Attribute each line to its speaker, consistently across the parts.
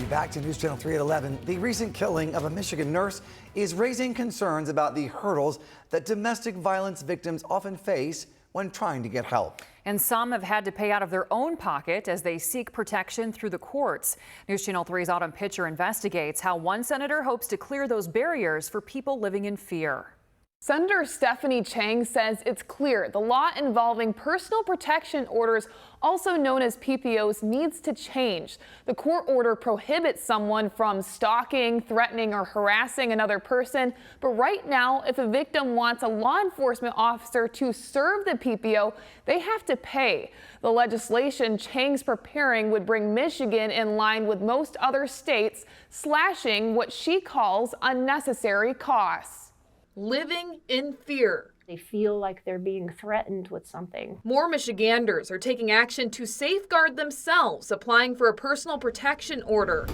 Speaker 1: Back to News Channel 3 at 11. The recent killing of a Michigan nurse is raising concerns about the hurdles that domestic violence victims often face when trying to get help.
Speaker 2: And some have had to pay out of their own pocket as they seek protection through the courts. News Channel 3's Autumn Pitcher investigates how one senator hopes to clear those barriers for people living in fear.
Speaker 3: Senator Stephanie Chang says it's clear the law involving personal protection orders, also known as PPOs, needs to change. The court order prohibits someone from stalking, threatening, or harassing another person. But right now, if a victim wants a law enforcement officer to serve the PPO, they have to pay. The legislation Chang's preparing would bring Michigan in line with most other states, slashing what she calls unnecessary costs.
Speaker 4: Living in fear.
Speaker 5: They feel like they're being threatened with something.
Speaker 4: More Michiganders are taking action to safeguard themselves, applying for a personal protection order.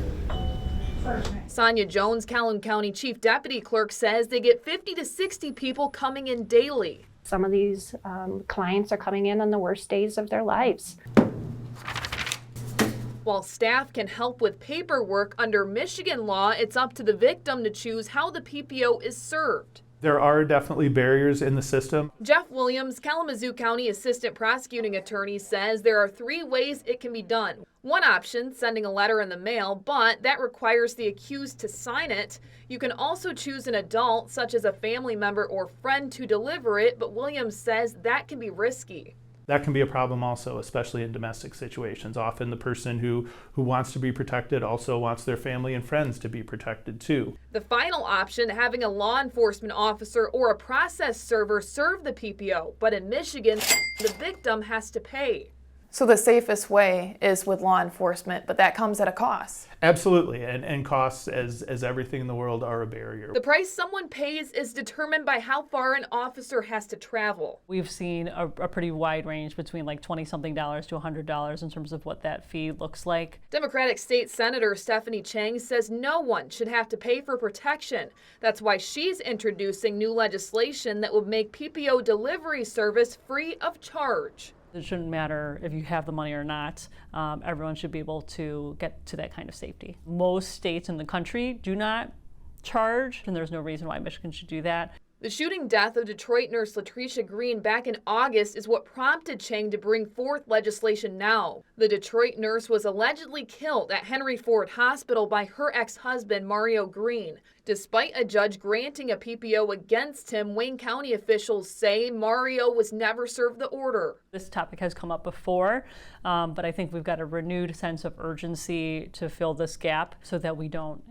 Speaker 4: Sonia Jones, Calhoun County Chief Deputy Clerk, says they get 50 to 60 people coming in daily.
Speaker 5: Some of these clients are coming in on the worst days of their lives.
Speaker 4: While staff can help with paperwork, under Michigan law, it's up to the victim to choose how the PPO is served.
Speaker 6: There are definitely barriers in the system.
Speaker 4: Jeff Williams, Kalamazoo County Assistant Prosecuting Attorney, says there are 3 ways it can be done. One option, sending a letter in the mail, but that requires the accused to sign it. You can also choose an adult, such as a family member or friend, to deliver it, but Williams says that can be risky.
Speaker 6: That can be a problem also, especially in domestic situations. Often the person who wants to be protected also wants their family and friends to be protected too.
Speaker 4: The final option, having a law enforcement officer or a process server serve the PPO, but in Michigan, the victim has to pay.
Speaker 3: So the safest way is with law enforcement, but that comes at a cost.
Speaker 6: Absolutely, and costs, as everything in the world, are a barrier.
Speaker 4: The price someone pays is determined by how far an officer has to travel.
Speaker 7: We've seen a pretty wide range between like $20-something to $100 in terms of what that fee looks like.
Speaker 4: Democratic State Senator Stephanie Chang says no one should have to pay for protection. That's why she's introducing new legislation that would make PPO delivery service free of charge.
Speaker 7: It shouldn't matter if you have the money or not. Everyone should be able to get to that kind of safety. Most states in the country do not charge, and there's no reason why Michigan should do that.
Speaker 4: The shooting death of Detroit nurse Latricia Green back in August is what prompted Chang to bring forth legislation now. The Detroit nurse was allegedly killed at Henry Ford Hospital by her ex-husband, Mario Green. Despite a judge granting a PPO against him, Wayne County officials say Mario was never served the order.
Speaker 7: This topic has come up before, but I think we've got a renewed sense of urgency to fill this gap so that we don't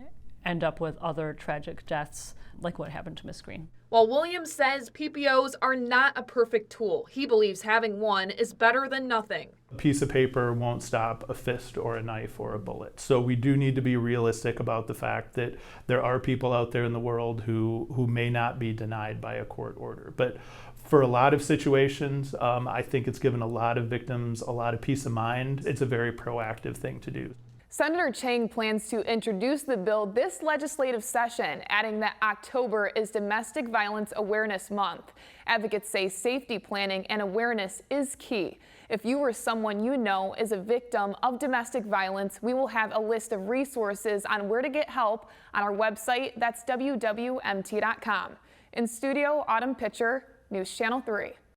Speaker 7: end up with other tragic deaths like what happened to Miss Green.
Speaker 4: While Williams says PPOs are not a perfect tool, he believes having one is better than nothing.
Speaker 6: A piece of paper won't stop a fist or a knife or a bullet. So we do need to be realistic about the fact that there are people out there in the world who may not be denied by a court order. But for a lot of situations, I think it's given a lot of victims a lot of peace of mind. It's a very proactive thing to do.
Speaker 3: Senator Chang plans to introduce the bill this legislative session, adding that October is Domestic Violence Awareness Month. Advocates say safety planning and awareness is key. If you or someone you know is a victim of domestic violence, we will have a list of resources on where to get help on our website. That's WWMT.com. In studio, Autumn Pitcher, News Channel 3.